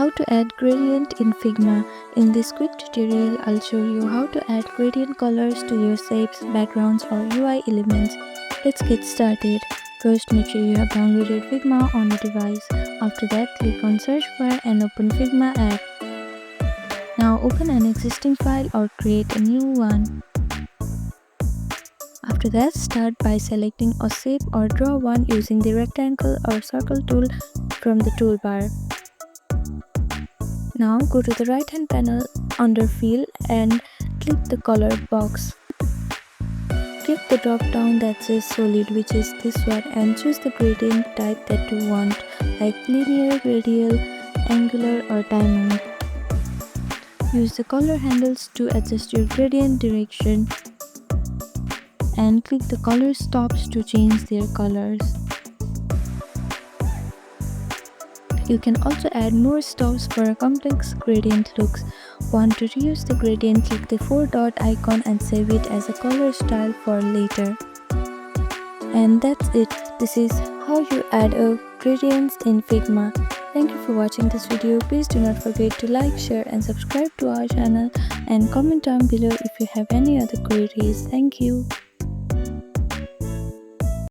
How to add gradient in Figma. In this quick tutorial, I'll show you how to add gradient colors to your shapes, backgrounds or UI elements. Let's get started. First, make sure you have downloaded Figma on your device. After that, click on Search Bar and open Figma app. Now open an existing file or create a new one. After that, start by selecting a shape or draw one using the rectangle or circle tool from the toolbar. Now go to the right hand panel under Fill and click the color box. Click the drop down that says Solid, which is this one, and choose the gradient type that you want, like linear, radial, angular or diamond. Use the color handles to adjust your gradient direction and click the color stops to change their colors. You can also add more stops for a complex gradient looks. Want to reuse the gradient, click the 4-dot icon and save it as a color style for later. And that's it. This is how you add a gradients in Figma. Thank you for watching this video. Please do not forget to like, share and subscribe to our channel and comment down below if you have any other queries. Thank you.